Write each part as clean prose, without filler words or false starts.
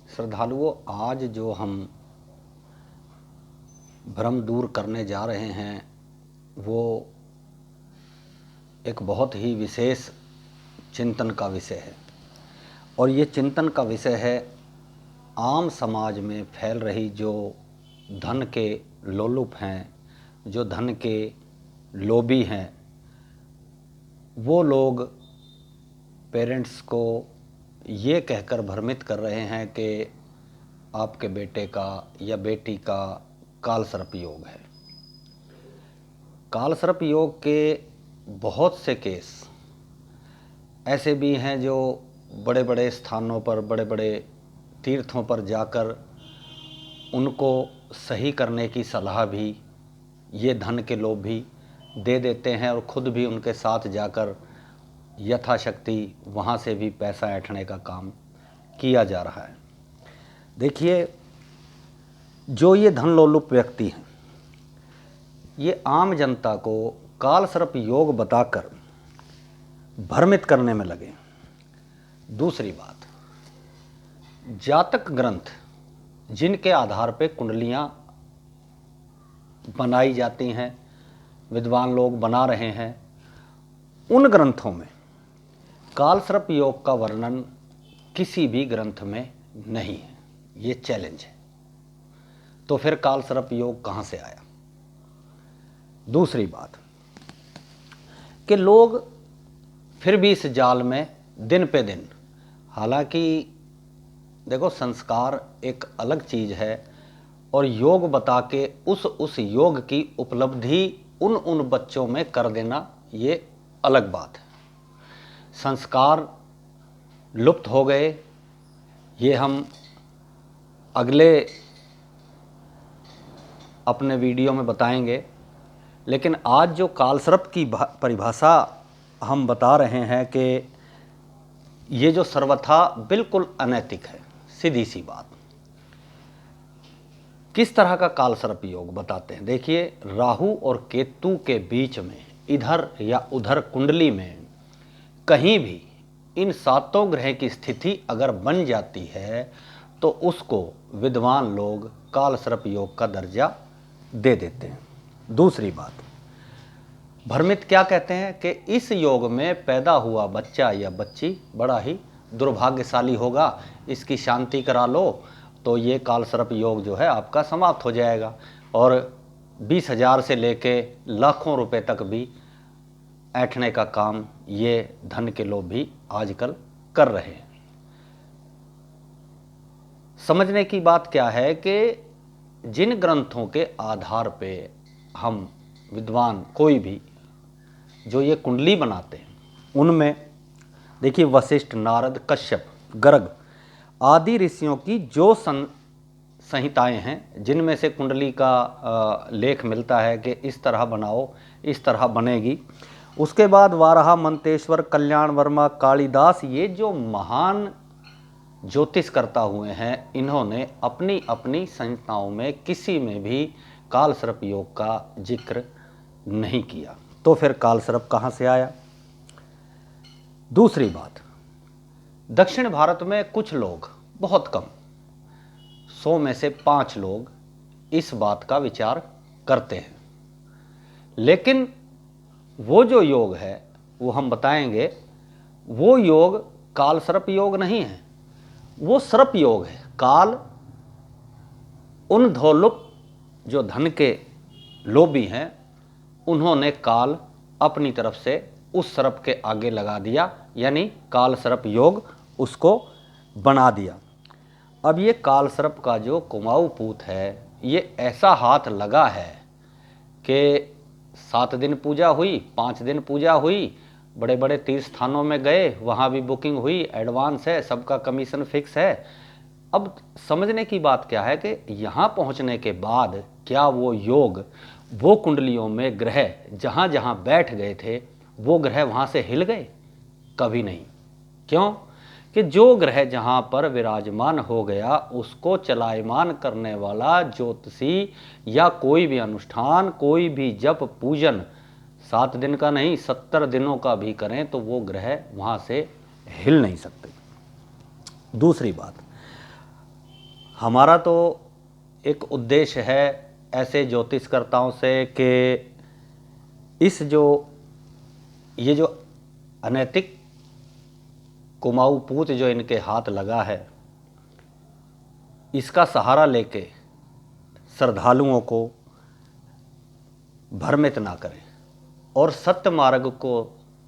श्रद्धालुओं, आज जो हम भ्रम दूर करने जा रहे हैं वो एक बहुत ही विशेष चिंतन का विषय है। और ये चिंतन का विषय है आम समाज में फैल रही जो धन के लोलुप हैं, जो धन के लोभी हैं, वो लोग पेरेंट्स को ये कहकर भ्रमित कर रहे हैं कि आपके बेटे का या बेटी का कालसर्प योग है। कालसर्प योग के बहुत से केस ऐसे भी हैं जो बड़े बड़े स्थानों पर, बड़े बड़े तीर्थों पर जाकर उनको सही करने की सलाह भी ये धन के लोग भी दे देते हैं और ख़ुद भी उनके साथ जाकर यथाशक्ति वहाँ से भी पैसा ऐंठने का काम किया जा रहा है। देखिए, जो ये धन लोलुप व्यक्ति हैं ये आम जनता को कालसर्प योग बताकर भ्रमित करने में लगे। दूसरी बात, जातक ग्रंथ जिनके आधार पे कुंडलियाँ बनाई जाती हैं, विद्वान लोग बना रहे हैं, उन ग्रंथों में कालसर्प योग का वर्णन किसी भी ग्रंथ में नहीं है। ये चैलेंज है। तो फिर कालसर्प योग कहाँ से आया? दूसरी बात कि लोग फिर भी इस जाल में दिन पे दिन, हालांकि देखो संस्कार एक अलग चीज़ है और योग बता के उस योग की उपलब्धि उन बच्चों में कर देना ये अलग बात है। संस्कार लुप्त हो गए, ये हम अगले अपने वीडियो में बताएंगे। लेकिन आज जो कालसर्प की परिभाषा हम बता रहे हैं कि ये जो सर्वथा बिल्कुल अनैतिक है, सीधी सी बात। किस तरह का कालसर्प योग बताते हैं? देखिए, राहु और केतु के बीच में इधर या उधर कुंडली में कहीं भी इन सातों ग्रह की स्थिति अगर बन जाती है तो उसको विद्वान लोग कालसर्प योग का दर्जा दे देते हैं। दूसरी बात, भ्रमित क्या कहते हैं कि इस योग में पैदा हुआ बच्चा या बच्ची बड़ा ही दुर्भाग्यशाली होगा, इसकी शांति करा लो तो ये कालसर्प योग जो है आपका समाप्त हो जाएगा। और 20,000 से लेके लाखों रुपए तक भी ऐंठने का काम ये धन के लोग भी आजकल कर रहे हैं। समझने की बात क्या है कि जिन ग्रंथों के आधार पे हम विद्वान कोई भी जो ये कुंडली बनाते हैं उनमें देखिए वशिष्ठ, नारद, कश्यप, गर्ग आदि ऋषियों की जो संहिताएं हैं जिनमें से कुंडली का लेख मिलता है कि इस तरह बनाओ, इस तरह बनेगी। उसके बाद वाराह, मंतेश्वर, कल्याण वर्मा, कालिदास, ये जो महान ज्योतिषकर्ता हुए हैं, इन्होंने अपनी अपनी संहिताओं में किसी में भी कालसर्प योग का जिक्र नहीं किया। तो फिर कालसर्प कहाँ से आया? दूसरी बात, दक्षिण भारत में कुछ लोग, बहुत कम, 100 में से 5 लोग इस बात का विचार करते हैं। लेकिन वो जो योग है वो हम बताएंगे, वो योग कालसर्प योग नहीं है, वो सर्प योग है। काल उन धोलुप जो धन के लोभी हैं, उन्होंने काल अपनी तरफ से उस सर्प के आगे लगा दिया, यानी कालसर्प योग उसको बना दिया। अब ये कालसर्प का जो कुमाऊं पूत है, ये ऐसा हाथ लगा है कि 7 दिन पूजा हुई, 5 दिन पूजा हुई, बड़े बड़े तीर्थ स्थानों में गए, वहाँ भी बुकिंग हुई, एडवांस है, सबका कमीशन फिक्स है। अब समझने की बात क्या है कि यहाँ पहुँचने के बाद क्या वो योग, वो कुंडलियों में ग्रह जहाँ जहाँ बैठ गए थे वो ग्रह वहाँ से हिल गए? कभी नहीं। क्यों? कि जो ग्रह जहाँ पर विराजमान हो गया उसको चलायमान करने वाला ज्योतिषी या कोई भी अनुष्ठान, कोई भी जप पूजन 7 दिन का नहीं 70 दिनों का भी करें तो वो ग्रह वहाँ से हिल नहीं सकते। दूसरी बात, हमारा तो एक उद्देश्य है ऐसे ज्योतिषकर्ताओं से कि इस ये जो अनैतिक कुमाऊं पूत जो इनके हाथ लगा है, इसका सहारा लेके श्रद्धालुओं को भ्रमित ना करें और सत्य मार्ग को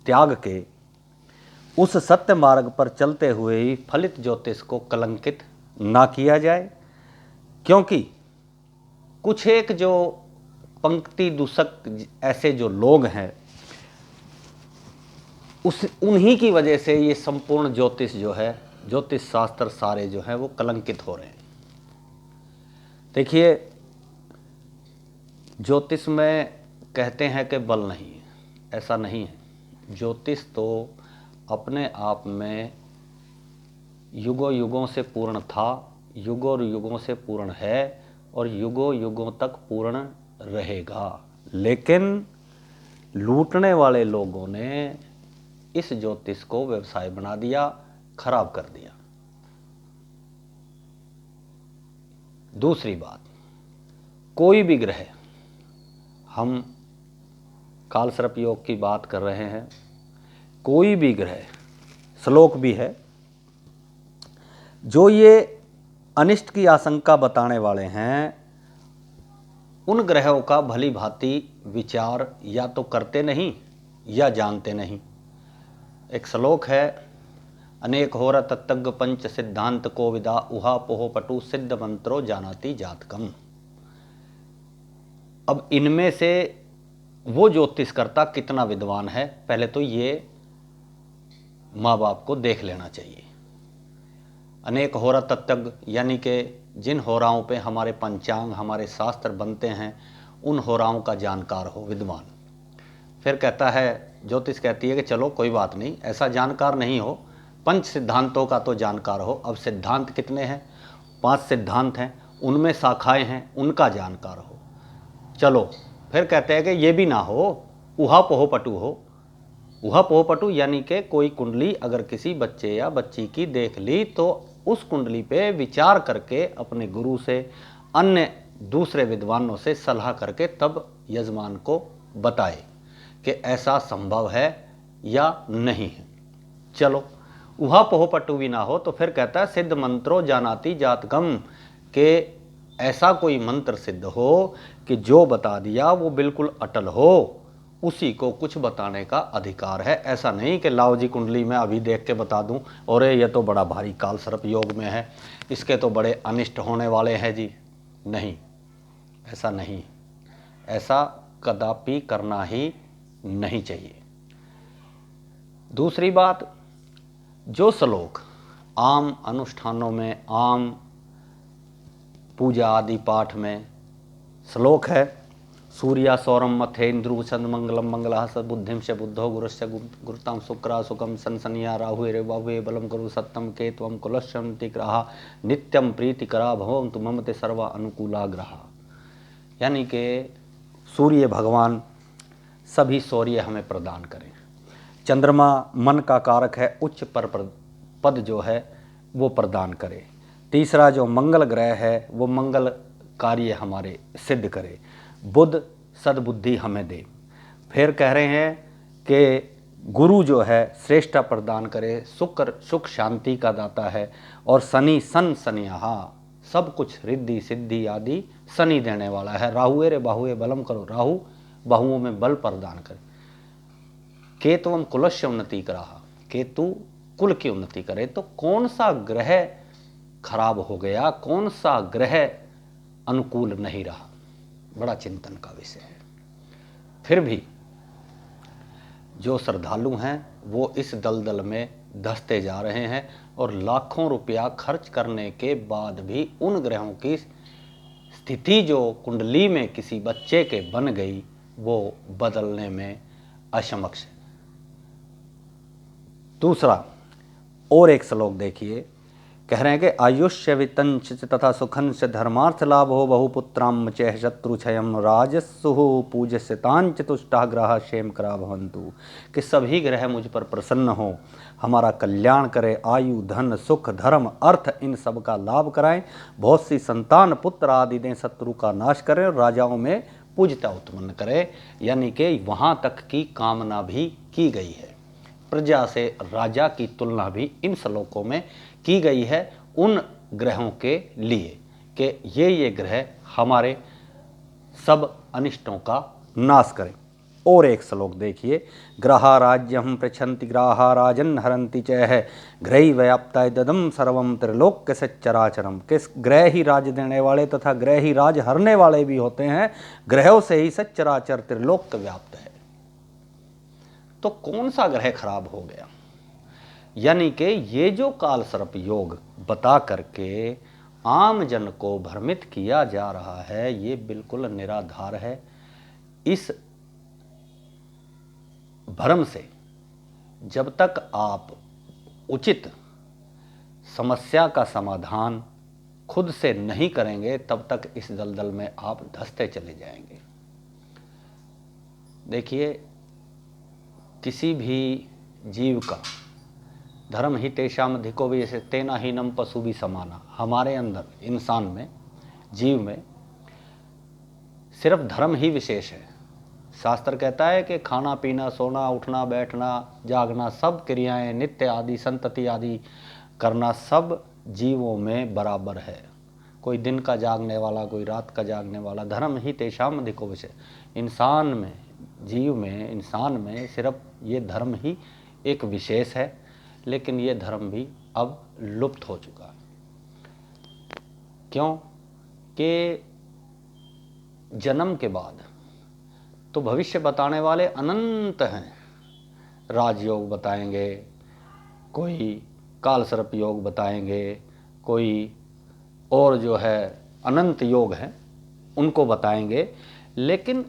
त्याग के उस सत्य मार्ग पर चलते हुए ही फलित ज्योतिष को कलंकित ना किया जाए। क्योंकि कुछ एक जो पंक्ति दूषक ऐसे जो लोग हैं, उन्हीं की वजह से ये संपूर्ण ज्योतिष जो है, ज्योतिष शास्त्र सारे जो हैं वो कलंकित हो रहे हैं। देखिए, ज्योतिष में कहते हैं कि बल नहीं है, ऐसा नहीं है। ज्योतिष तो अपने आप में युगों युगों से पूर्ण था, युगों युगों से पूर्ण है और युगों युगों तक पूर्ण रहेगा। लेकिन लूटने वाले लोगों ने इस ज्योतिष को व्यवसाय बना दिया, खराब कर दिया। दूसरी बात, कोई भी ग्रह, हम कालसर्प योग की बात कर रहे हैं, कोई भी ग्रह, श्लोक भी है, जो ये अनिष्ट की आशंका बताने वाले हैं, उन ग्रहों का भली भांति विचार या तो करते नहीं या जानते नहीं। एक श्लोक है, अनेक होरा तत्तज्ञ पंच सिद्धांत को विदा उहा पोहो पटु सिद्ध मंत्रो जानाति जातकम। अब इनमें से वो ज्योतिषकर्ता कितना विद्वान है, पहले तो ये माँ बाप को देख लेना चाहिए। अनेक होरा तत्तज्ञ यानी कि जिन होराओं पे हमारे पंचांग, हमारे शास्त्र बनते हैं, उन होराओं का जानकार हो, विद्वान। फिर कहता है, ज्योतिष कहती है कि चलो कोई बात नहीं, ऐसा जानकार नहीं हो, पंच सिद्धांतों का तो जानकार हो। अब सिद्धांत कितने हैं? 5 सिद्धांत हैं, उनमें शाखाएं हैं, उनका जानकार हो। चलो, फिर कहते हैं कि ये भी ना हो, उहा पोहो पटु हो। उहा पोहो पटु यानी कि कोई कुंडली अगर किसी बच्चे या बच्ची की देख ली तो उस कुंडली पे विचार करके अपने गुरु से, अन्य दूसरे विद्वानों से सलाह करके तब यजमान को बताए कि ऐसा संभव है या नहीं है। चलो, उहा पोहो पटु भी ना हो तो फिर कहता है सिद्ध मंत्रो जानाति जातकम, के ऐसा कोई मंत्र सिद्ध हो कि जो बता दिया वो बिल्कुल अटल हो, उसी को कुछ बताने का अधिकार है। ऐसा नहीं कि लाओ जी कुंडली में अभी देख के बता दूं और ये तो बड़ा भारी कालसर्प योग में है, इसके तो बड़े अनिष्ट होने वाले हैं जी। नहीं, ऐसा नहीं, ऐसा कदापि करना ही नहीं चाहिए। दूसरी बात, जो श्लोक आम अनुष्ठानों में, आम पूजा आदि पाठ में श्लोक है, सूर्या सौरम मथे इंद्रु छंद मंगलम मंगला सद्बुद्धिम से बुद्धो गुरुश्च गुरुताम शुक्रा सुखम सनसनिया राहुए रे बाहुए बलम गुरु सत्तम केतवम कुलशंति ग्रहा नित्यम प्रीतिकरा भवन्तु ममते सर्वा अनुकूला ग्रहा। यानी कि सूर्य भगवान सभी शौर्य हमें प्रदान करें। चंद्रमा मन का कारक है, उच्च पर पद जो है वो प्रदान करे। तीसरा जो मंगल ग्रह है वो मंगल कार्य हमारे सिद्ध करे। बुध सद्बुद्धि हमें दे। फिर कह रहे हैं कि गुरु जो है श्रेष्ठता प्रदान करे, शुक्र सुख शांति का दाता है, और शनि सन सनिया, सब कुछ रिद्धि सिद्धि आदि शनि देने वाला है। राहुए रे बाहुए बलम करो, राहु बाहुओं में बल प्रदान करे। केतुवम कुलस्य उन्नति करा, केतु कुल की उन्नति करे। तो कौन सा ग्रह खराब हो गया, कौन सा ग्रह अनुकूल नहीं रहा, बड़ा चिंतन का विषय है। फिर भी जो श्रद्धालु हैं वो इस दलदल में धंसते जा रहे हैं और लाखों रुपया खर्च करने के बाद भी उन ग्रहों की स्थिति जो कुंडली में किसी बच्चे के बन गई वो बदलने में असमक्ष है। दूसरा और एक श्लोक देखिए कह रहे हैं कि आयुष्य वितंच तथा सुखंश धर्मार्थ लाभ हो बहुपुत्राम चह शत्रु क्षयम राजस्सु पूज्यतांच तुष्टा ग्रह क्षेम करा भवंतु, कि सभी ग्रह मुझ पर प्रसन्न हो, हमारा कल्याण करे, आयु धन सुख धर्म अर्थ इन सब का लाभ कराएं, बहुत सी संतान पुत्र आदि दें, शत्रु का नाश करें और राजाओं में पूज्यता उत्पन्न करे। यानी कि वहाँ तक की कामना भी की गई है। प्रजा से राजा की तुलना भी इन श्लोकों में की गई है उन ग्रहों के लिए कि ये ग्रह हमारे सब अनिष्टों का नाश करें। और एक श्लोक देखिए, ग्रहा राज्यम पृछन्ति ग्राहा राजन हरन्ति चह ग्रही व्याप्ताय ददम सर्वम त्रिलोक्य सच्चराचरम, कि ग्रह ही राज देने वाले तथा ग्रह ही राज हरने वाले भी होते हैं, ग्रहों से ही सच्चराचर त्रिलोक्य व्याप्त है। तो कौन सा ग्रह खराब हो गया? यानी कि ये जो काल सर्प योग बता करके आम जन को भ्रमित किया जा रहा है, ये बिल्कुल निराधार है। इस भ्रम से जब तक आप उचित समस्या का समाधान खुद से नहीं करेंगे, तब तक इस दलदल में आप धंसते चले जाएंगे। देखिए, किसी भी जीव का धर्म ही तेषाम अधिको भी, जैसे तेना हीनम पशु भी समाना, हमारे अंदर इंसान में, जीव में सिर्फ धर्म ही विशेष है। शास्त्र कहता है कि खाना पीना सोना उठना बैठना जागना सब क्रियाएं नित्य आदि संतति आदि करना सब जीवों में बराबर है। कोई दिन का जागने वाला, कोई रात का जागने वाला, धर्म ही तेषाम अधिको विशेष। इंसान में, जीव में, इंसान में सिर्फ ये धर्म ही एक विशेष है, लेकिन ये धर्म भी अब लुप्त हो चुका है। क्यों? कि जन्म के बाद तो भविष्य बताने वाले अनंत हैं। राजयोग बताएंगे, कोई काल सर्प योग बताएंगे, कोई और जो है अनंत योग हैं उनको बताएंगे, लेकिन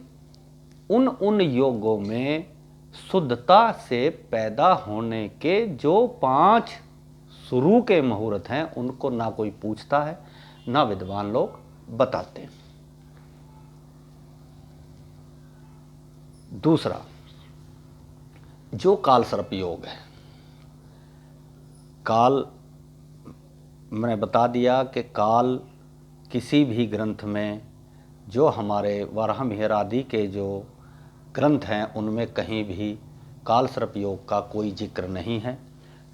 उन योगों में शुद्धता से पैदा होने के जो 5 शुरू के मुहूर्त हैं उनको ना कोई पूछता है, ना विद्वान लोग बताते हैं। दूसरा, जो काल सर्प योग है, काल मैंने बता दिया कि काल किसी भी ग्रंथ में, जो हमारे वराहमिहिर आदि के जो ग्रंथ हैं उनमें कहीं भी काल सर्प योग का कोई जिक्र नहीं है।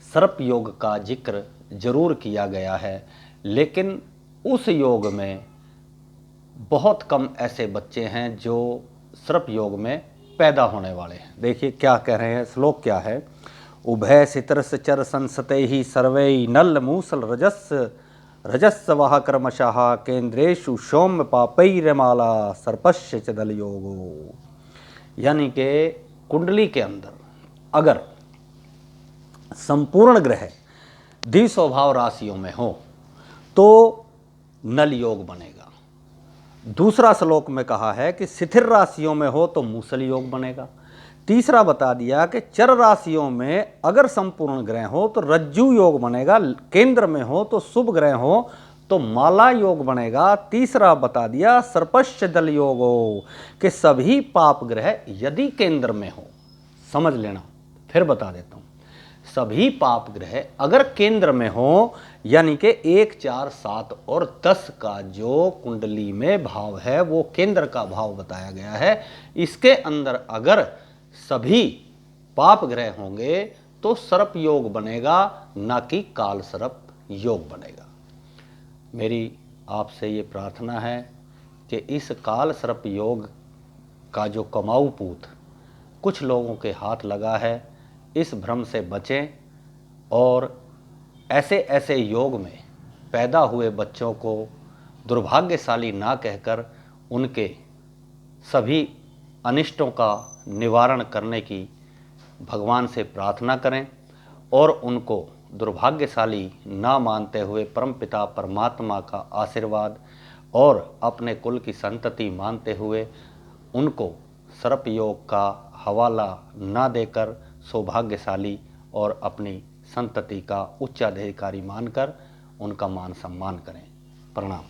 सर्प योग का जिक्र जरूर किया गया है, लेकिन उस योग में बहुत कम ऐसे बच्चे हैं जो सर्प योग में पैदा होने वाले हैं। देखिए क्या कह रहे हैं, श्लोक क्या है, उभय सितरस चर संसते ही सर्वे नल मूसल रजस्स वह कर्मशः केंद्रेशु सौम्य पापैर्माला सर्पस्य च दल योगो। यानी कि कुंडली के अंदर अगर संपूर्ण ग्रह द्विस्वभाव राशियों में हो तो नल योग बनेगा। दूसरा श्लोक में कहा है कि शिथिर राशियों में हो तो मूसल योग बनेगा। तीसरा बता दिया कि चर राशियों में अगर संपूर्ण ग्रह हो तो रज्जु योग बनेगा, केंद्र में हो तो शुभ ग्रह हो तो माला योग बनेगा। तीसरा बता दिया सर्पस्य दल योग हो, कि सभी पाप ग्रह यदि केंद्र में हो, समझ लेना, फिर बता देता हूं, सभी पाप ग्रह अगर केंद्र में हो, यानी कि 1, 4, 7 और 10 का जो कुंडली में भाव है वो केंद्र का भाव बताया गया है। इसके अंदर अगर सभी पाप ग्रह होंगे तो सर्प योग बनेगा, ना कि काल सर्प योग बनेगा। मेरी आपसे ये प्रार्थना है कि इस काल सर्प योग का जो कमाऊ पूत कुछ लोगों के हाथ लगा है, इस भ्रम से बचें और ऐसे ऐसे योग में पैदा हुए बच्चों को दुर्भाग्यशाली ना कहकर उनके सभी अनिष्टों का निवारण करने की भगवान से प्रार्थना करें और उनको दुर्भाग्यशाली ना मानते हुए परमपिता परमात्मा का आशीर्वाद और अपने कुल की संतति मानते हुए उनको सर्प योग का हवाला ना देकर सौभाग्यशाली और अपनी संतति का उच्चाधिकारी मानकर उनका मान सम्मान करें। प्रणाम।